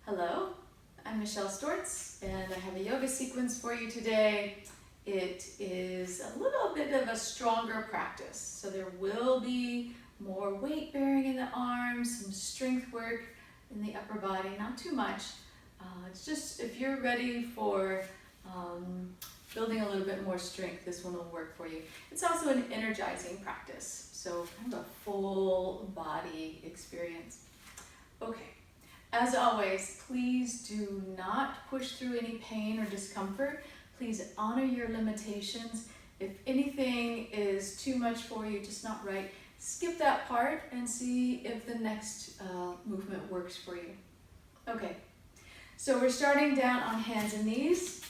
Hello, I'm Michelle Stortz, and I have a yoga sequence for you today. It is a little bit of a stronger practice, so there will be more weight bearing in the arms, some strength work in the upper body, not too much. It's just if you're ready for building a little bit more strength, this one will work for you. It's also an energizing practice, so kind of a full body experience. Okay. As always, please do not push through any pain or discomfort. Please honor your limitations. If anything is too much for you, just not right, skip that part and see if the next movement works for you. Okay, so we're starting down on hands and knees.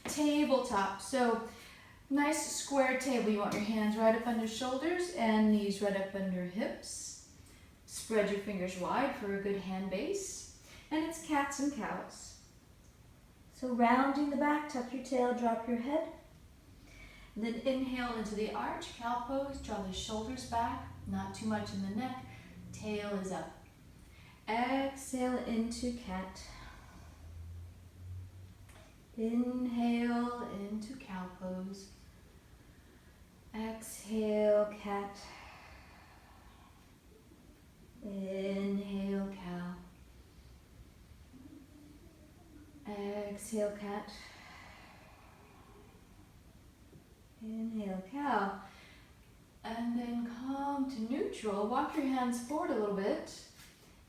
Tabletop. So nice square table. You want your hands right up under shoulders and knees right up under hips. Spread your fingers wide for a good hand base. And it's cats and cows. So rounding the back, tuck your tail, drop your head. And then inhale into the arch, cow pose, draw the shoulders back, not too much in the neck, tail is up. Exhale into cat. Inhale into cow pose. Exhale, cat. Inhale, cow. Exhale, cat. Inhale, cow. And then come to neutral. Walk your hands forward a little bit.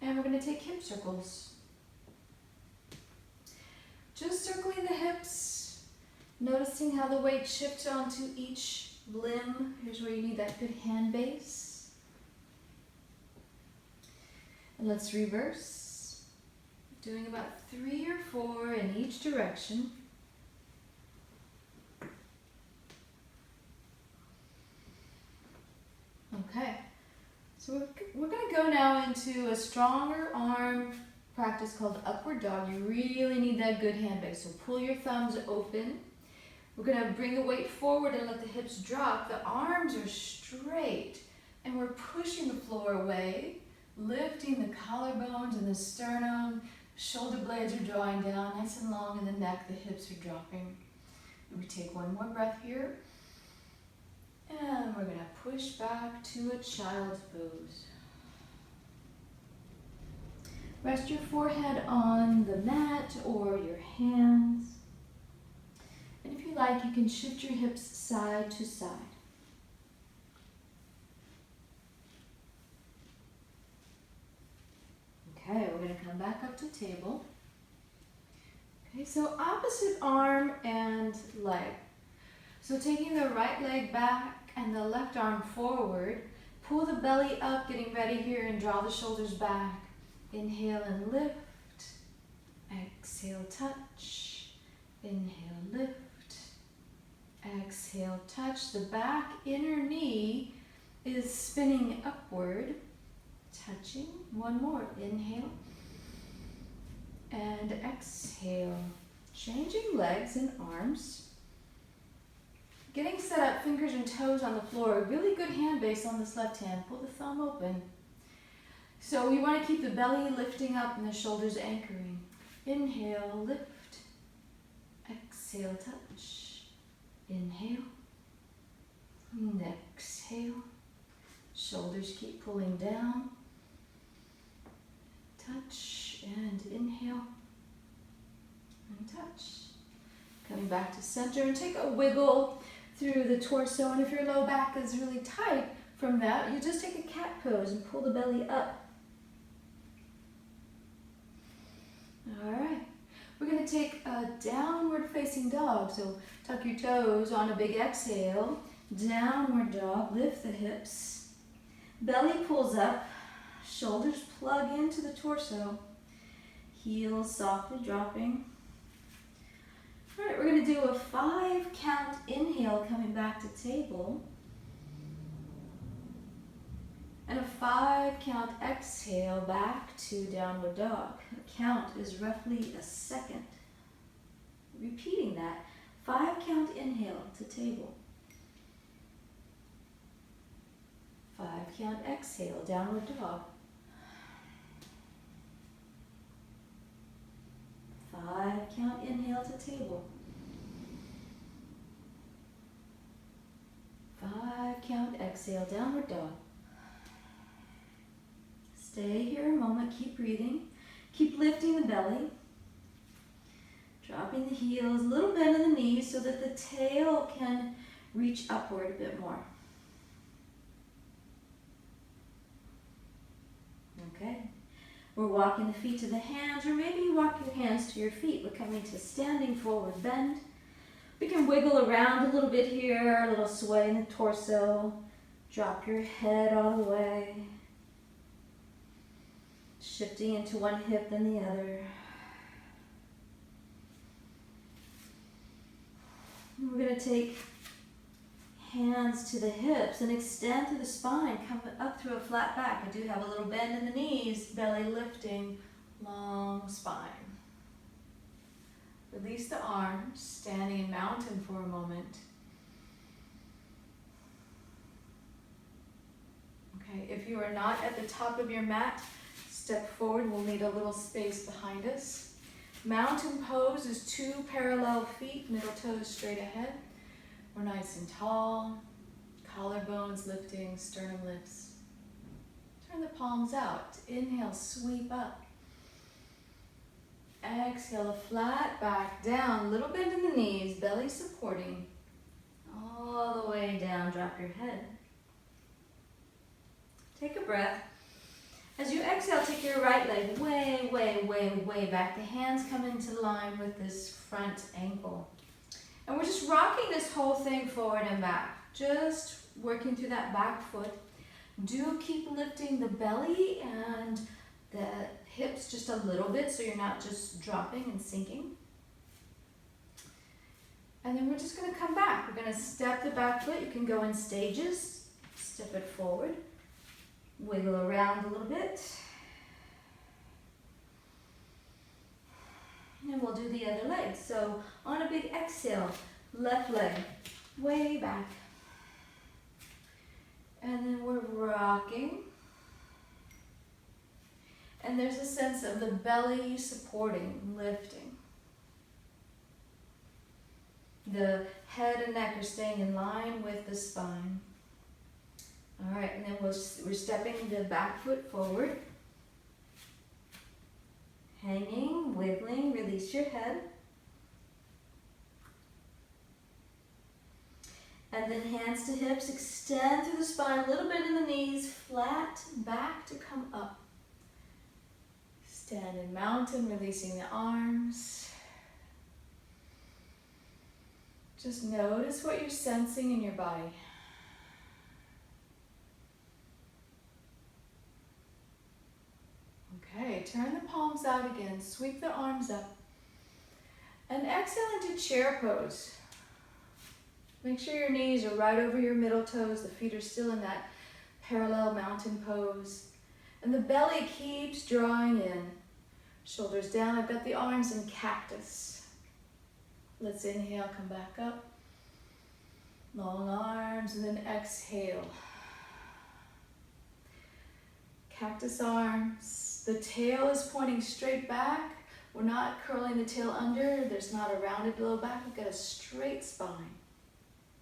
And we're going to take hip circles. Just circling the hips. Noticing how the weight shifts onto each limb. Here's where you need that good hand base. Let's reverse, doing about 3 or 4 in each direction. Okay, so we're going to go now into a stronger arm practice called upward dog. You really need that good hand base, so pull your thumbs open. We're going to bring the weight forward and let the hips drop. The arms are straight, and we're pushing the floor away. Lifting the collarbones and the sternum, shoulder blades are drawing down nice and long in the neck, the hips are dropping. And we take one more breath here. And we're going to push back to a child's pose. Rest your forehead on the mat or your hands. And if you like, you can shift your hips side to side. Okay, we're going to come back up to table. Okay, so opposite arm and leg. So taking the right leg back and the left arm forward, pull the belly up, getting ready here, and draw the shoulders back. Inhale and lift. Exhale, touch. Inhale, lift. Exhale, touch. The back inner knee is spinning upward. Touching. One more. Inhale and exhale. Changing legs and arms. Getting set up, fingers and toes on the floor. Really good hand base on this left hand. Pull the thumb open. So we want to keep the belly lifting up and the shoulders anchoring. Inhale, lift. Exhale, touch. Inhale. And exhale. Shoulders keep pulling down. Touch and inhale and touch. Coming back to center and take a wiggle through the torso. And if your low back is really tight from that, you just take a cat pose and pull the belly up. All right. We're going to take a downward facing dog. So tuck your toes on a big exhale. Downward dog. Lift the hips. Belly pulls up. Shoulders plug into the torso. Heels softly dropping. All right, we're going to do a 5 count inhale coming back to table. And a 5 count exhale back to downward dog. The count is roughly a second. Repeating that. 5 count inhale to table. 5 count exhale, downward dog. 5 count inhale to table. 5 count exhale, downward dog. Stay here a moment, keep breathing. Keep lifting the belly. Dropping the heels, a little bend in the knees so that the tail can reach upward a bit more. Okay. We're walking the feet to the hands, or maybe you walk your hands to your feet. We're coming to standing forward bend. We can wiggle around a little bit here, a little sway in the torso. Drop your head all the way. Shifting into one hip then the other. We're going to take hands to the hips and extend through the spine, come up through a flat back. I do have a little bend in the knees, belly lifting, long spine. Release the arms, standing in mountain for a moment. Okay, if you are not at the top of your mat, step forward. We'll need a little space behind us. Mountain pose is 2 parallel feet, middle toes straight ahead. We're nice and tall, collarbones lifting, sternum lifts. Turn the palms out. Inhale, sweep up. Exhale, a flat back down, little bend in the knees, belly supporting. All the way down, drop your head. Take a breath. As you exhale, take your right leg way, way, way, way back. The hands come into line with this front ankle. And we're just rocking this whole thing forward and back. Just working through that back foot. Do keep lifting the belly and the hips just a little bit so you're not just dropping and sinking. And then we're just going to come back. We're going to step the back foot. You can go in stages. Step it forward. Wiggle around a little bit. And we'll do the other leg. So on a big exhale, left leg way back. And then we're rocking. And there's a sense of the belly supporting, lifting. The head and neck are staying in line with the spine. All right, and then we're stepping the back foot forward. Hanging, wiggling, release your head. And then hands to hips, extend through the spine, a little bit in the knees, flat back to come up. Stand in mountain, releasing the arms. Just notice what you're sensing in your body. Okay, turn the palms out again, sweep the arms up. And exhale into chair pose. Make sure your knees are right over your middle toes, the feet are still in that parallel mountain pose. And the belly keeps drawing in. Shoulders down, I've got the arms in cactus. Let's inhale, come back up. Long arms, and then exhale. Cactus arms. The tail is pointing straight back. We're not curling the tail under. There's not a rounded low back. We've got a straight spine.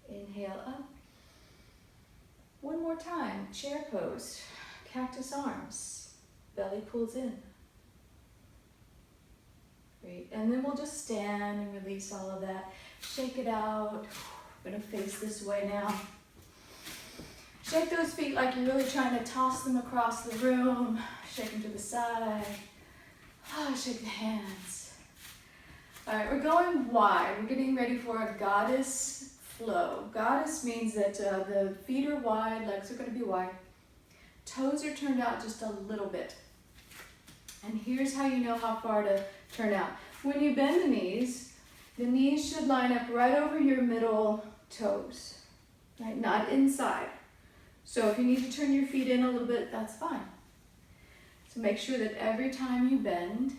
Inhale up. One more time, chair pose. Cactus arms. Belly pulls in. Great, and then we'll just stand and release all of that. Shake it out. We're gonna face this way now. Shake those feet like you're really trying to toss them across the room. Shake them to the side. Shake the hands. All right, we're going wide. We're getting ready for a goddess flow. Goddess means that the feet are wide, legs are gonna be wide. Toes are turned out just a little bit. And here's how you know how far to turn out. When you bend the knees should line up right over your middle toes, right? Not inside. So if you need to turn your feet in a little bit, that's fine. So make sure that every time you bend,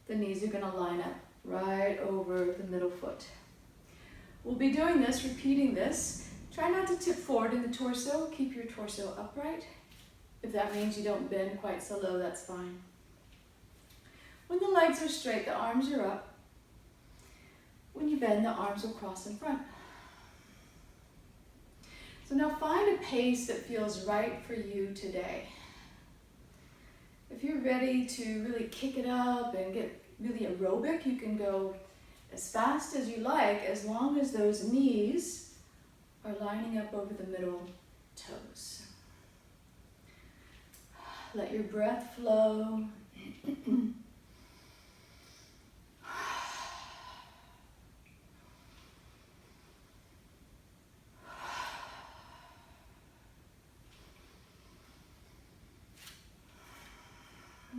the knees are gonna line up right over the middle foot. We'll be doing this, repeating this. Try not to tip forward in the torso. Keep your torso upright. If that means you don't bend quite so low, that's fine. When the legs are straight, the arms are up. When you bend, the arms will cross in front. So now find a pace that feels right for you today. If you're ready to really kick it up and get really aerobic, you can go as fast as you like, as long as those knees are lining up over the middle toes. Let your breath flow.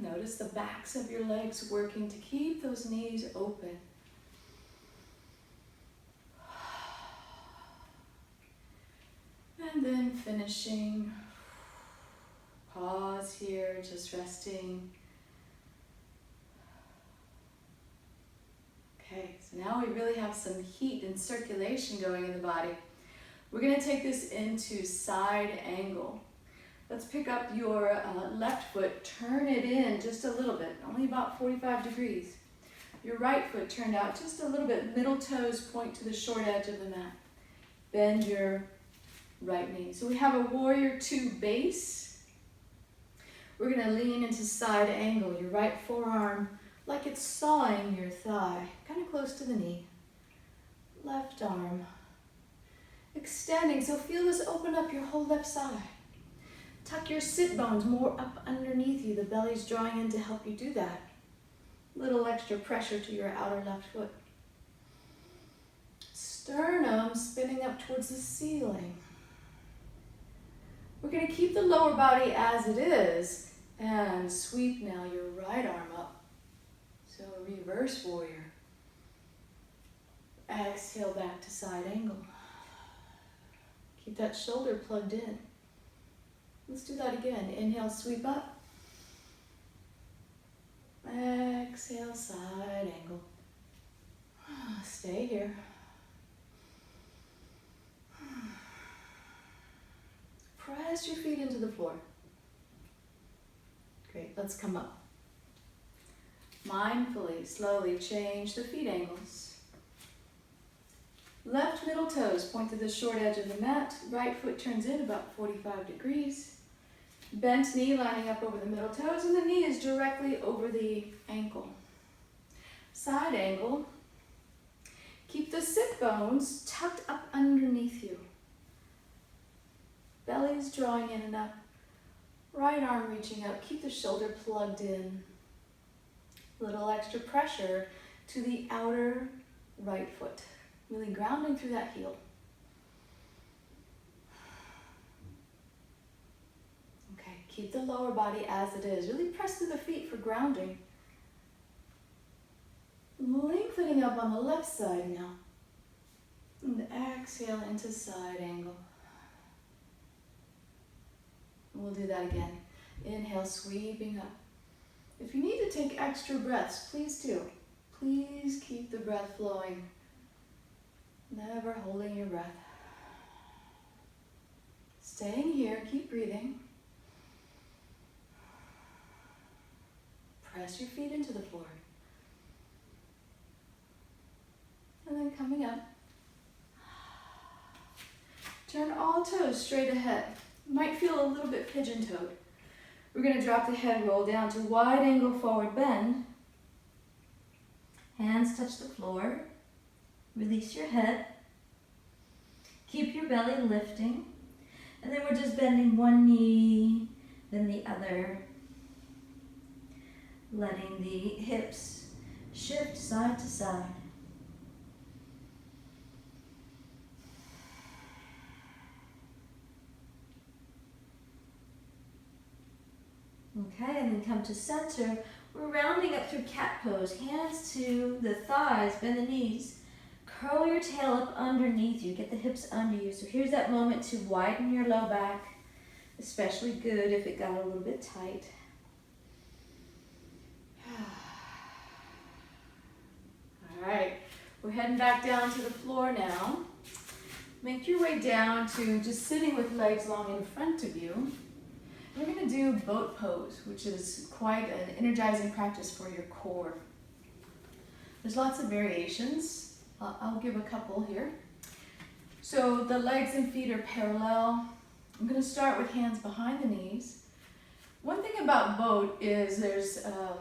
Notice the backs of your legs working to keep those knees open. And then finishing. Pause here, just resting. Okay, so now we really have some heat and circulation going in the body. We're going to take this into side angle. Let's pick up your left foot, turn it in just a little bit, only about 45 degrees. Your right foot turned out just a little bit, middle toes point to the short edge of the mat. Bend your right knee. So we have a warrior two base. We're going to lean into side angle, your right forearm like it's sawing your thigh, kind of close to the knee. Left arm extending, so feel this open up your whole left side. Tuck your sit bones more up underneath you. The belly's drawing in to help you do that. Little extra pressure to your outer left foot. Sternum spinning up towards the ceiling. We're going to keep the lower body as it is and sweep now your right arm up. So reverse warrior. Exhale back to side angle. Keep that shoulder plugged in. Let's do that again. Inhale, sweep up. Exhale, side angle. Stay here. Press your feet into the floor. Great, let's come up. Mindfully, slowly change the feet angles. Left middle toes point to the short edge of the mat. Right foot turns in about 45 degrees. Bent knee lining up over the middle toes, and the knee is directly over the ankle. Side angle. Keep the sit bones tucked up underneath you. Belly's drawing in and up. Right arm reaching up. Keep the shoulder plugged in. Little extra pressure to the outer right foot. Really grounding through that heel. Okay, keep the lower body as it is. Really press through the feet for grounding. Lengthening up on the left side now. And exhale into side angle. We'll do that again. Inhale, sweeping up. If you need to take extra breaths, please do. Please keep the breath flowing. Never holding your breath. Staying here, keep breathing. Press your feet into the floor. And then coming up. Turn all toes straight ahead. You might feel a little bit pigeon-toed. We're going to drop the head roll down to wide angle forward bend. Hands touch the floor. Release your head. Keep your belly lifting. And then we're just bending one knee, then the other. Letting the hips shift side to side. Okay, and then come to center. We're rounding up through cat pose. Hands to the thighs, bend the knees. Curl your tail up underneath you. Get the hips under you. So here's that moment to widen your low back. Especially good if it got a little bit tight. All right, we're heading back down to the floor now. Make your way down to just sitting with legs long in front of you. We're going to do boat pose, which is quite an energizing practice for your core. There's lots of variations. I'll give a couple here. So the legs and feet are parallel. I'm going to start with hands behind the knees. One thing about boat is there's a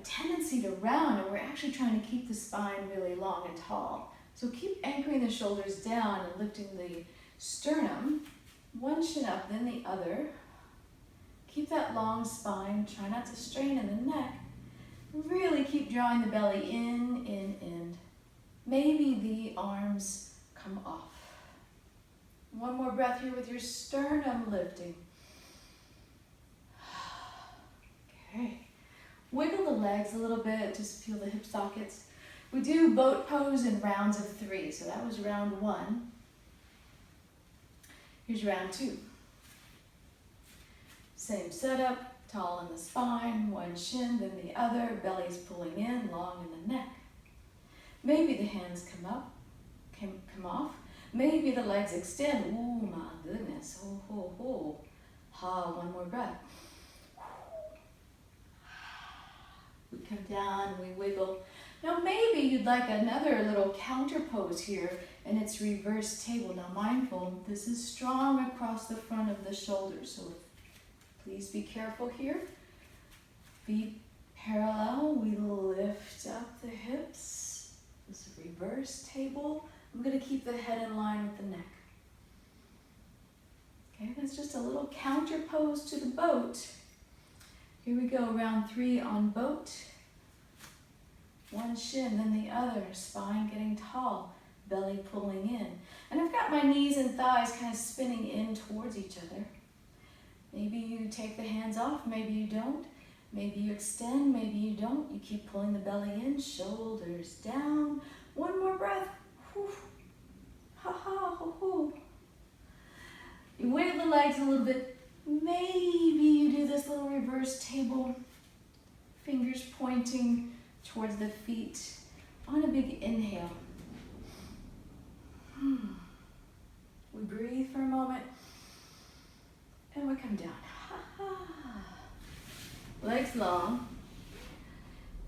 tendency to round, and we're actually trying to keep the spine really long and tall. So keep anchoring the shoulders down and lifting the sternum. One shin up, then the other. Keep that long spine. Try not to strain in the neck. Really keep drawing the belly in. Maybe the arms come off. One more breath here with your sternum lifting. Okay. Wiggle the legs a little bit, just feel the hip sockets. We do boat pose in rounds of 3, so that was round 1. Here's round 2. Same setup, tall in the spine, one shin, then the other, belly's pulling in, long in the neck. Maybe the hands come off. Maybe the legs extend. Ooh, my goodness. Ho, ho, ho. Ha, one more breath. We come down, we wiggle. Now maybe you'd like another little counter pose here, and it's reverse table. Now mindful, this is strong across the front of the shoulders, so please be careful here. Feet parallel, we lift up the hips. This is reverse table. I'm going to keep the head in line with the neck. Okay, that's just a little counter pose to the boat. Here we go, round 3 on boat. One shin, then the other, spine getting tall, belly pulling in. And I've got my knees and thighs kind of spinning in towards each other. Maybe you take the hands off, maybe you don't. Maybe you extend, maybe you don't. You keep pulling the belly in, shoulders down. One more breath. Whew. Ha ha, ho ho. You wiggle the legs a little bit. Maybe you do this little reverse table, fingers pointing towards the feet on a big inhale. We breathe for a moment and we come down. Legs long.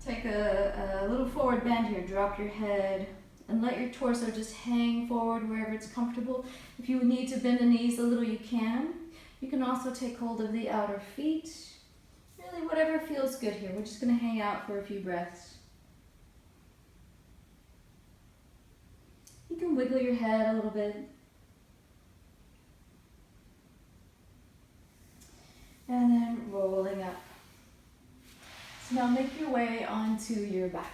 Take a little forward bend here. Drop your head and let your torso just hang forward wherever it's comfortable. If you need to bend the knees a little, you can. You can also take hold of the outer feet. Really, whatever feels good here. We're just going to hang out for a few breaths. You can wiggle your head a little bit. And then rolling up. So now make your way onto your back.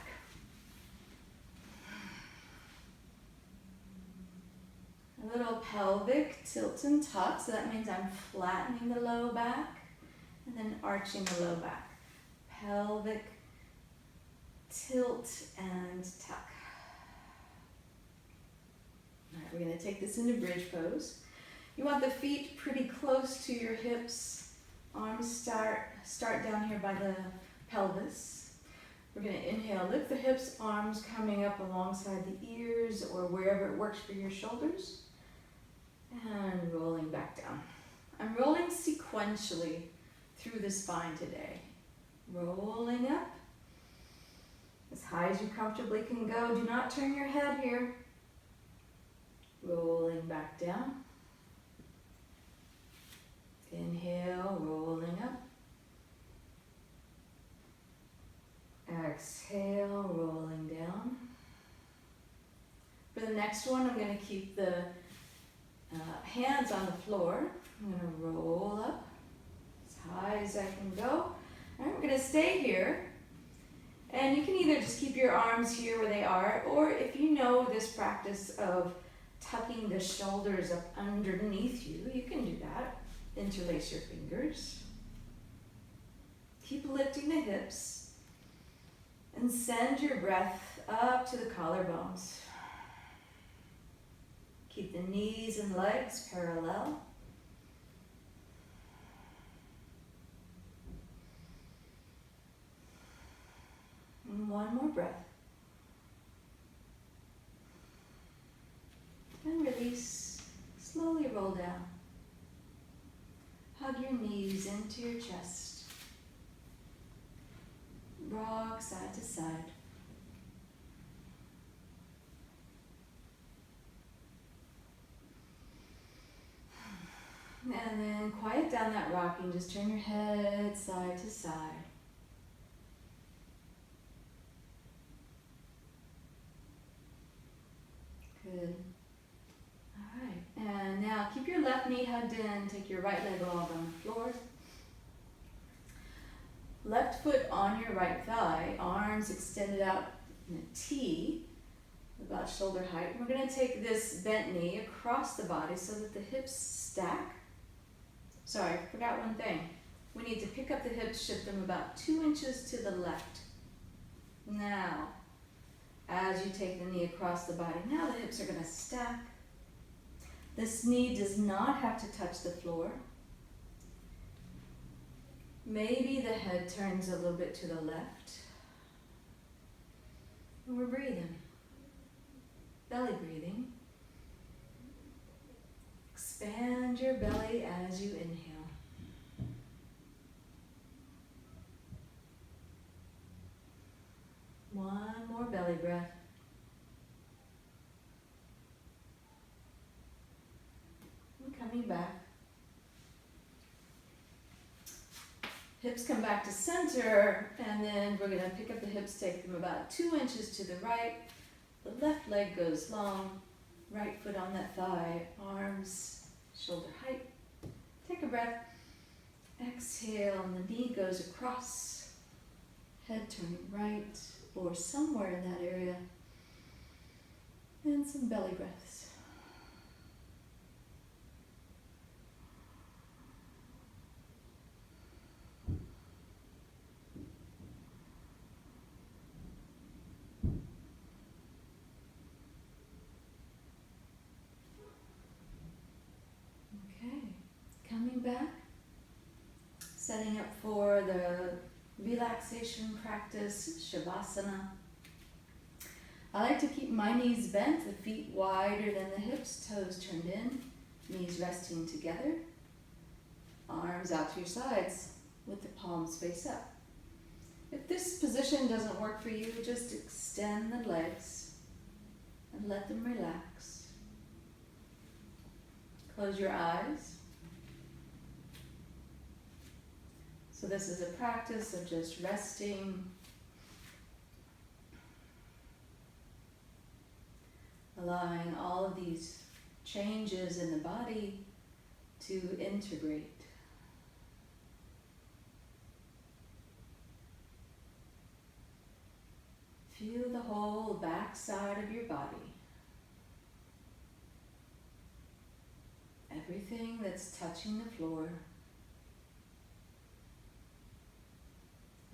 A little pelvic tilt and tuck, so that means I'm flattening the low back and then arching the low back. Pelvic tilt and tuck. All right, we're going to take this into bridge pose. You want the feet pretty close to your hips. Arms start down here by the pelvis. We're going to inhale, lift the hips, arms coming up alongside the ears or wherever it works for your shoulders. And rolling back down. I'm rolling sequentially through the spine today. Rolling up as high as you comfortably can go. Do not turn your head here. Rolling back down. Inhale, rolling up. Exhale, rolling down. For the next one, I'm going to keep the hands on the floor. I'm going to roll up as high as I can go. All right, we're going to stay here. And you can either just keep your arms here where they are, or if you know this practice of tucking the shoulders up underneath you, you can do that. Interlace your fingers. Keep lifting the hips. And send your breath up to the collarbones. Keep the knees and legs parallel. And one more breath. And release. Slowly roll down. Hug your your knees into your chest. Rock side to side. And then quiet down that rocking. Just turn your head side to side. Good. All right. And now keep your left knee hugged in. Take your right leg off on the floor. Left foot on your right thigh. Arms extended out in a T, about shoulder height. We're going to take this bent knee across the body so that the hips stack. Sorry, I forgot one thing. We need to pick up the hips, shift them about 2 inches to the left. Now, as you take the knee across the body, now the hips are going to stack. This knee does not have to touch the floor. Maybe the head turns a little bit to the left. And we're breathing. Belly breathing. Expand your belly as you inhale. One more belly breath. And coming back. Hips come back to center, and then we're going to pick up the hips, take them about 2 inches to the right. The left leg goes long, right foot on that thigh, arms shoulder height. Take a breath. Exhale, and the knee goes across. Head turning right or somewhere in that area. And some belly breaths. Coming back, setting up for the relaxation practice, Shavasana. I like to keep my knees bent, the feet wider than the hips, toes turned in, knees resting together, arms out to your sides with the palms face up. If this position doesn't work for you, just extend the legs and let them relax. Close your eyes. So this is a practice of just resting, allowing all of these changes in the body to integrate. Feel the whole back side of your body. Everything that's touching the floor.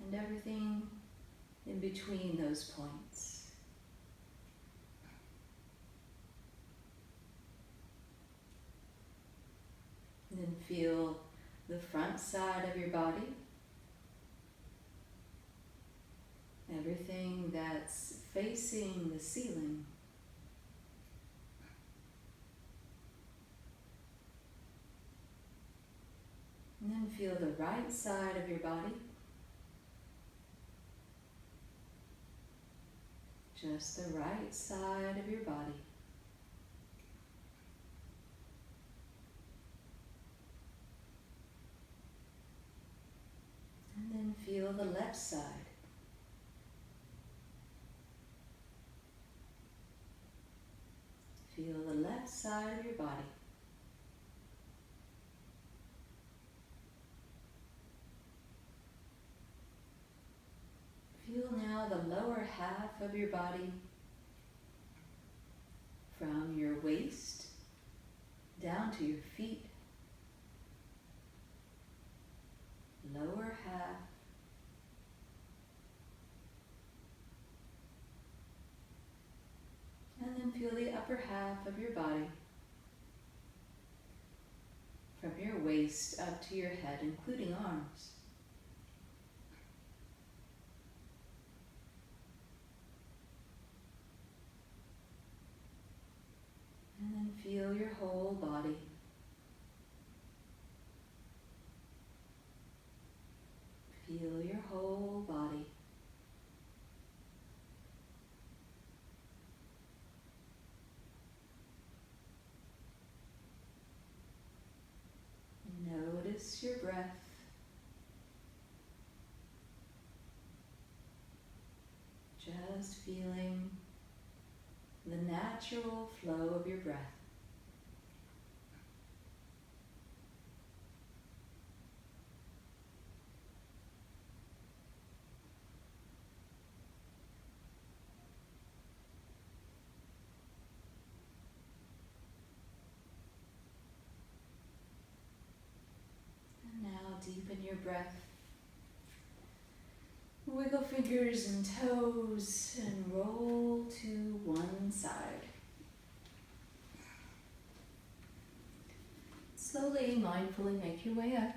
And everything in between those points. And then feel the front side of your body. Everything that's facing the ceiling. And then feel the right side of your body. Just the right side of your body. And then feel the left side. Feel the left side of your body. Feel now the lower half of your body from your waist down to your feet. Lower half. And then feel the upper half of your body from your waist up to your head, including arms. And then feel your whole body. Just feeling the natural flow of your breath. And now deepen your breath. Wiggle fingers and toes and roll to one side. Slowly, mindfully make your way up.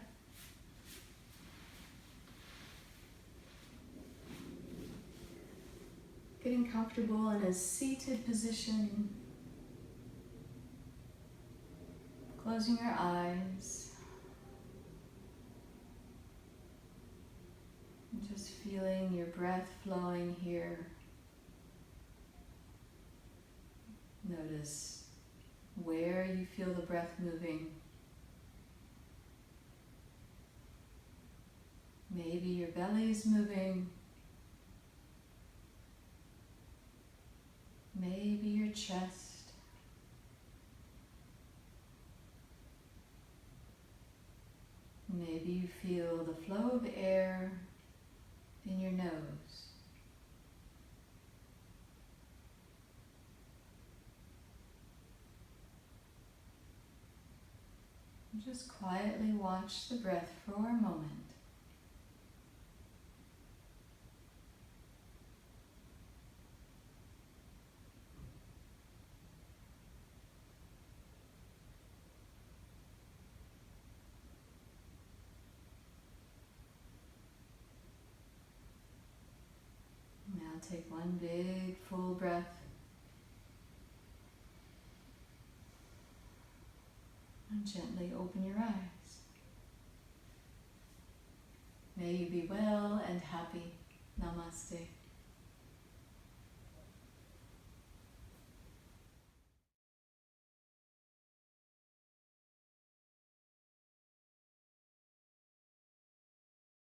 Getting comfortable in a seated position. Closing your eyes. Just feeling your breath flowing here. Notice where you feel the breath moving. Maybe your belly is moving. Maybe your chest. Maybe you feel the flow of air in your nose. Just quietly watch the breath for a moment. Now take one big full breath. And gently open your eyes. May you be well and happy. Namaste.